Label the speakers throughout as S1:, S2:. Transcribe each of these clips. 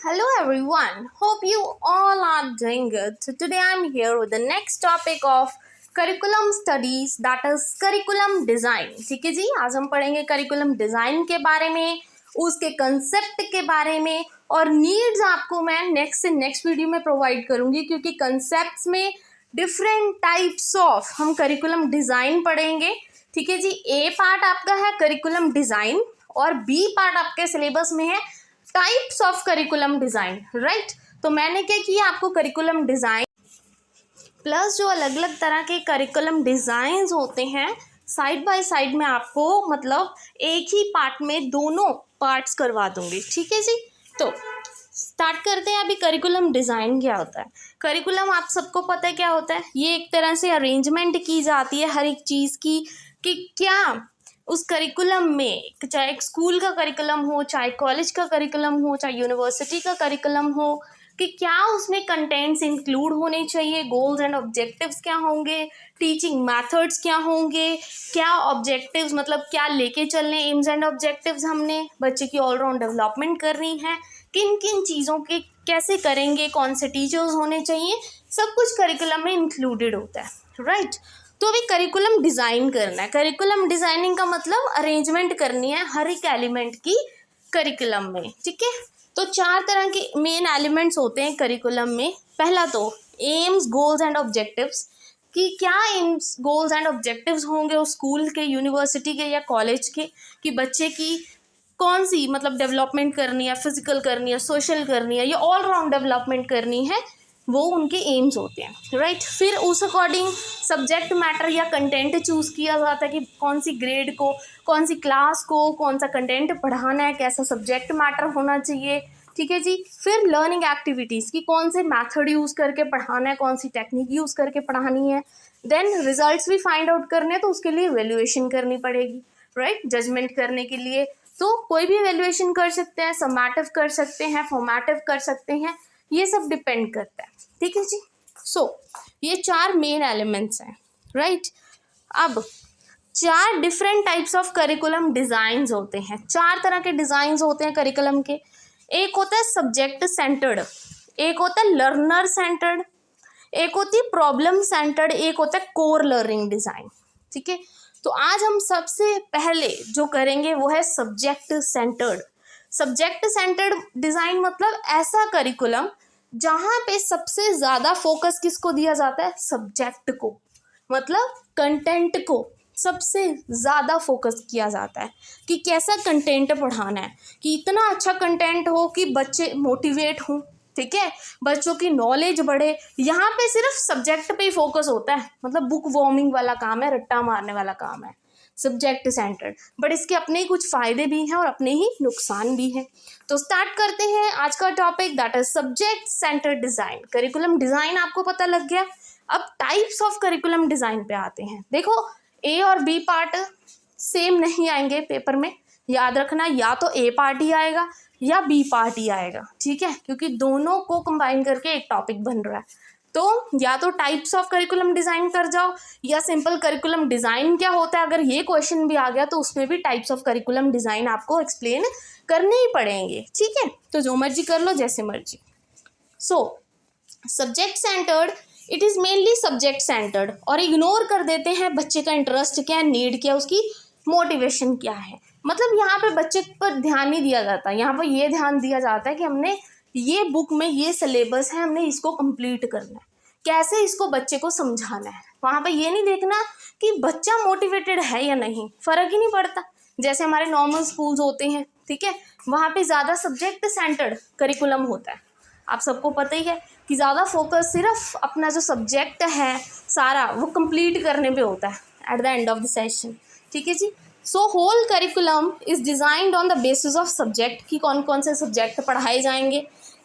S1: Hello everyone, hope you all are doing good. So today I'm here with the next topic of curriculum studies, that is curriculum design. ठीक है जी, आज हम पढ़ेंगे curriculum design के बारे में, उसके concept के बारे में और needs आपको मैं next वीडियो में प्रोवाइड करूँगी क्योंकि concepts में different types of हम curriculum design पढ़ेंगे. ठीक है जी, A पार्ट आपका है curriculum design और B पार्ट आपके सिलेबस में है types of curriculum design. Right, तो मैंने क्या किया, आपको करिकुलम डिज़ाइन प्लस जो अलग अलग तरह के करिकुलम डिज़ाइंस होते हैं साइड बाय साइड में आपको मतलब एक ही पार्ट में दोनों पार्ट्स करवा दूंगी. ठीक है जी, तो स्टार्ट करते हैं. अभी करिकुलम डिज़ाइन क्या होता है. करिकुलम आप सबको पता है क्या होता है. ये एक तरह से अरेंजमेंट की जाती है हर एक चीज़ की कि क्या उस करिकुलम में, चाहे एक स्कूल का करिकुलम हो, चाहे कॉलेज का करिकुलम हो, चाहे यूनिवर्सिटी का करिकुलम हो, कि क्या उसमें कंटेंट्स इंक्लूड होने चाहिए, गोल्स एंड ऑब्जेक्टिव्स क्या होंगे, टीचिंग मेथड्स क्या होंगे, क्या ऑब्जेक्टिव्स मतलब क्या लेके चलने, एम्स एंड ऑब्जेक्टिव्स हमने बच्चे की ऑलराउंड डेवलपमेंट करनी है, किन किन चीज़ों के कैसे करेंगे, कौन से टीचर्स होने चाहिए, सब कुछ करिकुलम में इंक्लूडेड होता है. राइट, तो अभी करिकुलम डिज़ाइन करना है. करिकुलम डिज़ाइनिंग का मतलब अरेंजमेंट करनी है हर एक एलिमेंट की करिकुलम में. ठीक है, तो 4 तरह के मेन एलिमेंट्स होते हैं करिकुलम में. पहला तो एम्स, गोल्स एंड ऑब्जेक्टिव्स, कि क्या एम्स, गोल्स एंड ऑब्जेक्टिव्स होंगे उस स्कूल के, यूनिवर्सिटी के या कॉलेज के, कि बच्चे की कौन सी मतलब डेवलपमेंट करनी है, फिजिकल करनी है, सोशल करनी है या ऑल राउंड डेवलपमेंट करनी है, वो उनके एम्स होते हैं. राइट, फिर उस अकॉर्डिंग सब्जेक्ट मैटर या कंटेंट चूज़ किया जाता है कि कौन सी ग्रेड को, कौन सी क्लास को कौन सा कंटेंट पढ़ाना है, कैसा सब्जेक्ट मैटर होना चाहिए. ठीक है जी, फिर लर्निंग एक्टिविटीज़ की कौन से मैथड यूज़ करके पढ़ाना है, कौन सी टेक्निक यूज़ करके पढ़ानी है. देन रिजल्ट्स भी फाइंड आउट करने हैं तो उसके लिए वैल्यूएशन करनी पड़ेगी. राइट, जजमेंट करने के लिए तो कोई भी वैल्यूएशन कर सकते हैं, समेटिव कर सकते हैं, फॉर्मेटिव कर सकते हैं, ये सब डिपेंड करता है. ठीक है जी, सो ये 4 मेन एलिमेंट्स हैं. राइट, अब 4 different types of curriculum designs होते हैं. 4 तरह के डिज़ाइंस होते हैं करिकुलम के. एक होता है सब्जेक्ट सेंटर्ड, एक होता है लर्नर सेंटर्ड, एक होती है प्रॉब्लम सेंटर्ड, एक होता है कोर लर्निंग डिज़ाइन. ठीक है, तो आज हम सबसे पहले जो करेंगे वो है subject centred. Subject centred design मतलब ऐसा करिकुलम जहाँ पे सबसे ज़्यादा फोकस किसको दिया जाता है, सब्जेक्ट को, मतलब कंटेंट को सबसे ज़्यादा फोकस किया जाता है कि कैसा कंटेंट पढ़ाना है, कि इतना अच्छा कंटेंट हो कि बच्चे मोटिवेट हों. ठीक है, बच्चों की नॉलेज बढ़े. यहाँ पे सिर्फ सब्जेक्ट पे ही फोकस होता है, मतलब बुक वॉर्मिंग वाला काम है, रट्टा मारने वाला काम है सब्जेक्ट सेंटर्ड. बट इसके अपने ही कुछ फ़ायदे भी हैं और अपने ही नुकसान भी हैं. तो स्टार्ट करते हैं आज का topic, that is subject centred design. Curriculum design आपको पता लग गया. अब टाइप्स ऑफ करिकुलम डिज़ाइन पे आते हैं. देखो, ए और बी पार्ट सेम नहीं आएंगे पेपर में, याद रखना, या तो ए पार्ट ही आएगा या बी पार्ट ही आएगा. ठीक है, क्योंकि दोनों को कंबाइन करके एक टॉपिक बन रहा है. तो या तो टाइप्स ऑफ करिकुलम डिज़ाइन कर जाओ या सिंपल करिकुलम डिज़ाइन क्या होता है, अगर ये क्वेश्चन भी आ गया तो उसमें भी टाइप्स ऑफ करिकुलम डिज़ाइन आपको एक्सप्लेन करने ही पड़ेंगे. ठीक है, तो जो मर्जी कर लो, जैसे मर्जी. So subject centred, it is mainly subject centred, और इग्नोर कर देते हैं बच्चे का इंटरेस्ट क्या है, नीड क्या है, उसकी मोटिवेशन क्या है. मतलब यहाँ पे बच्चे पर ध्यान नहीं दिया जाता. यहाँ पर ये ध्यान दिया जाता है कि हमने ये बुक में ये सिलेबस है, हमने इसको कंप्लीट करना है, कैसे इसको बच्चे को समझाना है. वहाँ पे ये नहीं देखना कि बच्चा मोटिवेटेड है या नहीं, फ़र्क ही नहीं पड़ता. जैसे हमारे नॉर्मल स्कूल्स होते हैं, ठीक है, वहाँ पे ज़्यादा सब्जेक्ट सेंटर्ड करिकुलम होता है. आप सबको पता ही है कि ज़्यादा फोकस सिर्फ अपना जो सब्जेक्ट है सारा वो कंप्लीट करने पे होता है at the end of the session. ठीक है जी, so whole curriculum is designed on the basis of subject, कि कौन कौन से सब्जेक्ट पढ़ाए जाएंगे,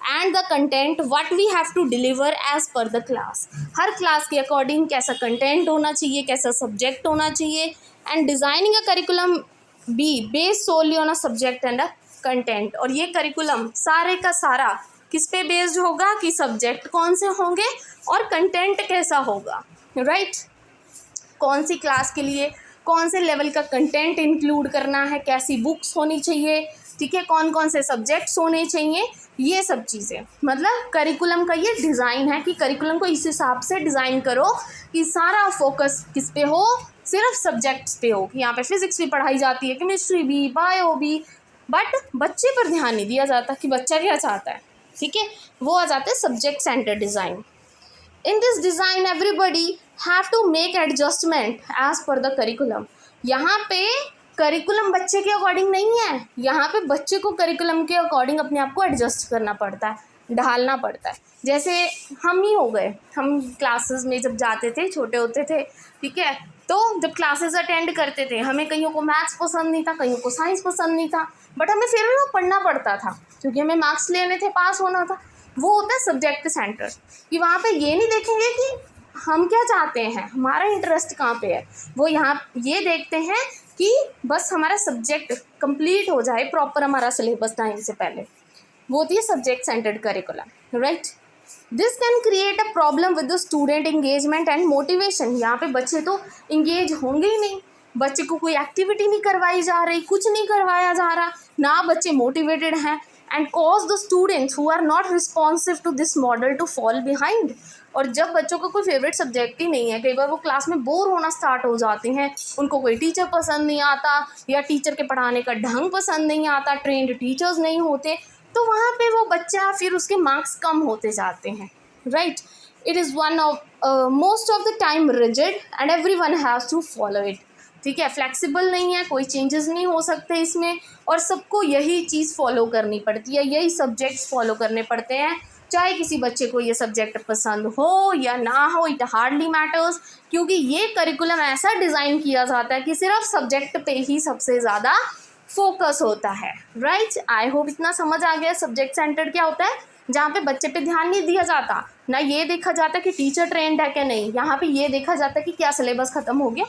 S1: and the content what we have to deliver as पर द क्लास. हर क्लास के अकॉर्डिंग कैसा कंटेंट होना चाहिए, कैसा सब्जेक्ट होना चाहिए. And designing a curriculum be based solely on a subject and a content. और ये करिकुलम सारे का सारा किस पे बेस्ड होगा, कि सब्जेक्ट कौन से होंगे और कंटेंट कैसा होगा. राइट, कौन सी क्लास के लिए कौन से लेवल का कंटेंट इंक्लूड करना है, कैसी बुक्स होनी चाहिए, ठीक है, कौन कौन से सब्जेक्ट्स होने चाहिए, ये सब चीज़ें। मतलब करिकुलम का ये डिज़ाइन है कि करिकुलम को इस हिसाब से डिज़ाइन करो कि सारा फोकस किस पे हो, सिर्फ सब्जेक्ट्स पे हो, कि यहाँ पे फिजिक्स भी पढ़ाई जाती है, केमिस्ट्री भी, बायो भी, बट बच्चे पर ध्यान नहीं दिया जाता कि बच्चा क्या चाहता है। ठीक है, वो आ जाता है subject centre design. In this design everybody have to make adjustment as पर द करिकुलम। यहाँ पे करिकुलम बच्चे के अकॉर्डिंग नहीं है, यहाँ पे बच्चे को करिकुलम के अकॉर्डिंग अपने आप को एडजस्ट करना पड़ता है, ढालना पड़ता है। जैसे हम ही हो गए, हम क्लासेस में जब जाते थे, छोटे होते थे, ठीक है, तो जब क्लासेस अटेंड करते थे, हमें कईयों को मैथ्स पसंद नहीं था, कईयों को साइंस पसंद नहीं था, बट हमें फिर भी वो पढ़ना पड़ता था क्योंकि हमें मार्क्स लेने थे, पास होना था। वो होता है सब्जेक्ट सेंटर, कि वहाँ पे ये नहीं देखेंगे कि हम क्या चाहते हैं, हमारा इंटरेस्ट कहाँ पे है, वो यहाँ ये देखते हैं कि बस हमारा सब्जेक्ट कंप्लीट हो जाए, प्रॉपर हमारा सिलेबस टाइम से पहले। वो होती है subject centred curriculum, right. This can create a problem with the student engagement and motivation. यहाँ पे बच्चे तो इंगेज होंगे ही नहीं, बच्चे को कोई एक्टिविटी नहीं करवाई जा रही, कुछ नहीं करवाया जा रहा, ना बच्चे मोटिवेटेड हैं, and cause the students who are not responsive to this model to fall behind. और जब बच्चों को कोई फेवरेट सब्जेक्ट ही नहीं है, कई बार वो क्लास में बोर होना स्टार्ट हो जाते हैं, उनको कोई टीचर पसंद नहीं आता, या टीचर के पढ़ाने का ढंग पसंद नहीं आता, ट्रेंड टीचर्स नहीं होते, तो वहाँ पे वो बच्चा फिर उसके मार्क्स कम होते जाते हैं, right. It is one of most of the time rigid and every one has to follow it. ठीक है, फ्लेक्सिबल नहीं है, कोई चेंजेस नहीं हो सकते इसमें, और सबको यही चीज़ फॉलो करनी पड़ती है, यही सब्जेक्ट्स फॉलो करने पड़ते हैं, चाहे किसी बच्चे को ये सब्जेक्ट पसंद हो या ना हो, इट हार्डली मैटर्स, क्योंकि ये करिकुलम ऐसा डिज़ाइन किया जाता है कि सिर्फ सब्जेक्ट पे ही सबसे ज़्यादा फोकस होता है, राइट। आई होप इतना समझ आ गया सब्जेक्ट सेंटर्ड क्या होता है, जहाँ पे बच्चे पे ध्यान नहीं दिया जाता, ना ये देखा जाता कि टीचर ट्रेंड है क्या नहीं, यहाँ पे ये देखा जाता कि क्या सिलेबस ख़त्म हो गया,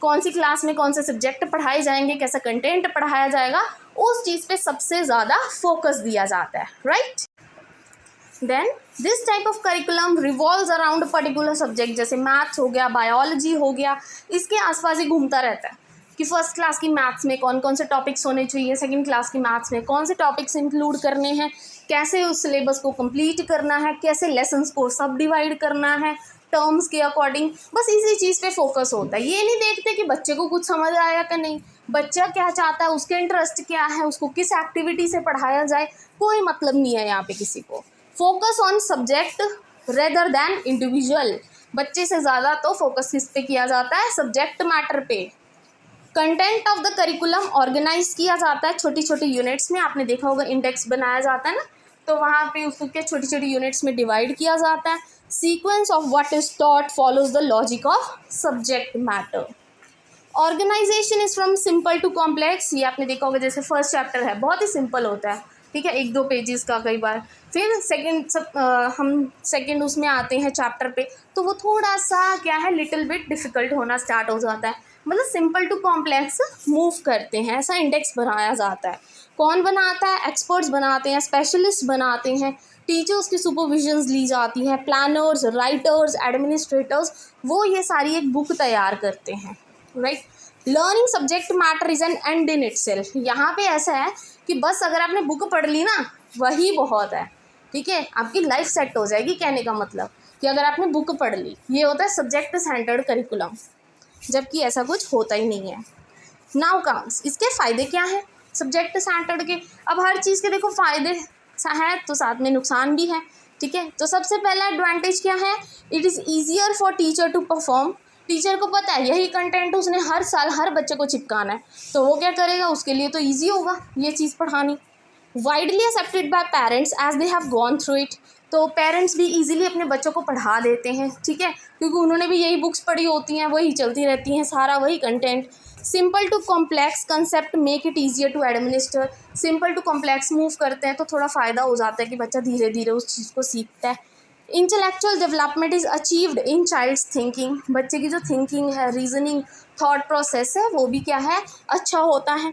S1: कौन सी क्लास में कौन से सब्जेक्ट पढ़ाए जाएंगे, कैसा कंटेंट पढ़ाया जाएगा, उस चीज़ पे सबसे ज़्यादा फोकस दिया जाता है, right. Then this type of curriculum revolves around particular subject, जैसे मैथ्स हो गया, बायोलॉजी हो गया, इसके आसपास ही घूमता रहता है कि फर्स्ट क्लास की मैथ्स में कौन कौन से टॉपिक्स होने चाहिए, सेकंड क्लास की मैथ्स में कौन से टॉपिक्स इंक्लूड करने हैं, कैसे उस सिलेबस को कंप्लीट करना है, कैसे लेसन्स को सब डिवाइड करना है टर्म्स के अकॉर्डिंग, बस इसी चीज़ पे फोकस होता है। ये नहीं देखते कि बच्चे को कुछ समझ आया कि नहीं, बच्चा क्या चाहता है, उसके इंटरेस्ट क्या है, उसको किस एक्टिविटी से पढ़ाया जाए, कोई मतलब नहीं है यहाँ पे किसी को। Focus on subject rather than individual, बच्चे से ज़्यादा तो फोकस किस पे किया जाता है, सब्जेक्ट मैटर पे। Content of the curriculum organise किया जाता है छोटी छोटी यूनिट्स में, आपने देखा होगा इंडेक्स बनाया जाता है ना, तो वहाँ पे उसको क्या छोटी छोटी यूनिट्स में डिवाइड किया जाता है। Sequence of what is taught follows the logic of subject matter. Organisation is from simple to complex, ये आपने देखा होगा, जैसे फर्स्ट चैप्टर है बहुत ही सिंपल होता है, ठीक है, 1-2 पेजेस का कई बार, फिर हम सेकंड उसमें आते हैं चैप्टर पे, तो वो थोड़ा सा क्या है, लिटिल बिट डिफ़िकल्ट होना स्टार्ट हो जाता है, मतलब सिंपल टू कॉम्प्लेक्स मूव करते हैं, ऐसा इंडेक्स बनाया जाता है। कौन बनाता है, एक्सपर्ट्स बनाते हैं, स्पेशलिस्ट बनाते हैं, टीचर्स की सुपरविजन्स ली जाती है, प्लानर्स, राइटर्स, एडमिनिस्ट्रेटर्स, वो ये सारी एक बुक तैयार करते हैं, right. Learning subject matter is an and in itself, यहाँ पे ऐसा है कि बस अगर आपने बुक पढ़ ली ना वही बहुत है, ठीक है, आपकी लाइफ सेट हो जाएगी, कहने का मतलब कि अगर आपने बुक पढ़ ली, ये होता है सब्जेक्ट सेंटर्ड करिकुलम, जबकि ऐसा कुछ होता ही नहीं है। नाउ कम्स, इसके फ़ायदे क्या हैं सब्जेक्ट सेंटर्ड के। अब हर चीज़ के देखो फ़ायदे हैं तो साथ में नुकसान भी है, ठीक है। तो सबसे पहला एडवांटेज क्या है, it is easier for teacher to perform. Teacher को पता है यही कंटेंट उसने हर साल हर बच्चे को चिपकाना है, तो वो क्या करेगा, उसके लिए तो ईजी होगा ये चीज़ पढ़ानी। Widely accepted by parents as they have gone through it, तो पेरेंट्स भी इजीली अपने बच्चों को पढ़ा देते हैं, ठीक है, क्योंकि उन्होंने भी यही बुक्स पढ़ी होती हैं, वही चलती रहती हैं, सारा वही content. Simple to complex concept make it easier to administer, simple to complex move करते हैं तो थोड़ा फ़ायदा हो जाता है कि बच्चा धीरे धीरे उस चीज़ को सीखता है। Intellectual development is achieved in child's thinking, बच्चे की जो थिंकिंग है, रीजनिंग, थॉट प्रोसेस है, वो भी क्या है, अच्छा होता है।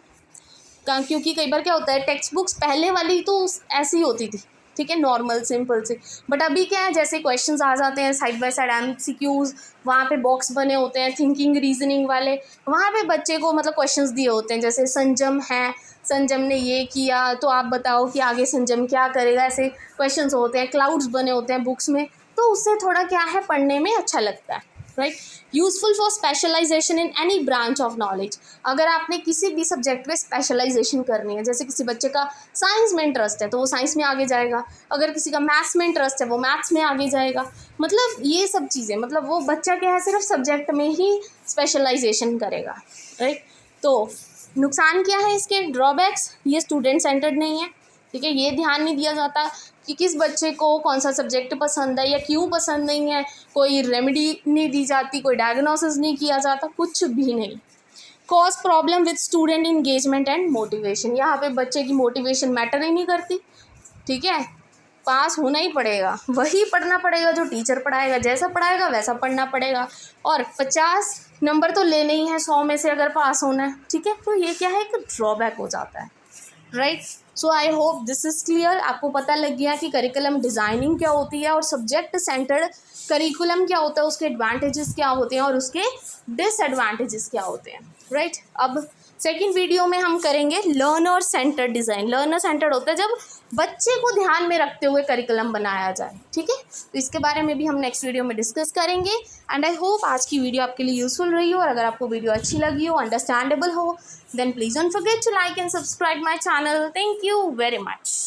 S1: क्योंकि कई बार क्या होता है, टेक्स्ट बुक्स पहले वाली तो ऐसी होती थी, ठीक है, नॉर्मल सिंपल से, बट अभी क्या है, जैसे क्वेश्चंस आ जाते हैं साइड बाय साइड MCQs, वहाँ पे बॉक्स बने होते हैं थिंकिंग रीजनिंग वाले, वहाँ पे बच्चे को मतलब क्वेश्चंस दिए होते हैं, जैसे संजम है, संजम ने ये किया तो आप बताओ कि आगे संजम क्या करेगा, ऐसे क्वेश्चंस होते हैं, क्लाउड्स बने होते हैं बुक्स में, तो उससे थोड़ा क्या है पढ़ने में अच्छा लगता है, right. Useful for specialisation in any branch of knowledge. अगर आपने किसी भी सब्जेक्ट में स्पेशलाइजेशन करनी है, जैसे किसी बच्चे का साइंस में इंटरेस्ट है तो वो साइंस में आगे जाएगा, अगर किसी का मैथ्स में इंटरेस्ट है वो मैथ्स में आगे जाएगा, मतलब ये सब चीज़ें, मतलब वो बच्चा क्या है सिर्फ सब्जेक्ट में ही स्पेशलाइजेशन करेगा, राइट। तो नुकसान क्या है इसके, ड्रॉबैक्स, ये स्टूडेंट सेंटर्ड नहीं है, ठीक है, ये ध्यान नहीं दिया जाता कि किस बच्चे को कौन सा सब्जेक्ट पसंद है या क्यों पसंद नहीं है, कोई रेमेडी नहीं दी जाती, कोई डायग्नोसिस नहीं किया जाता, कुछ भी नहीं। Cause problem with student engagement and motivation, यहाँ पे बच्चे की मोटिवेशन मैटर ही नहीं करती, ठीक है, पास होना ही पड़ेगा, वही पढ़ना पड़ेगा जो टीचर पढ़ाएगा, जैसा पढ़ाएगा वैसा पढ़ना पड़ेगा, और 50 नंबर तो लेने ही हैं 100 में से अगर पास होना है, ठीक है। तो ये क्या है, एक ड्रॉबैक हो जाता है, right. So I hope this is clear, आपको पता लग गया कि करिकुलम डिज़ाइनिंग क्या होती है और सब्जेक्ट सेंटर्ड करिकुलम क्या होता है, उसके एडवांटेजेस क्या होते हैं और उसके डिसएडवांटेजेस क्या होते हैं, राइट। अब सेकंड वीडियो में हम करेंगे learner centred design. Learner centred होता है जब बच्चे को ध्यान में रखते हुए करिकुलम बनाया जाए, ठीक है। तो इसके बारे में भी हम नेक्स्ट वीडियो में डिस्कस करेंगे। एंड आई होप आज की वीडियो आपके लिए यूजफुल रही हो, और अगर आपको वीडियो अच्छी लगी हो, अंडरस्टैंडेबल हो, then please don't forget to like and subscribe my channel. Thank you very much.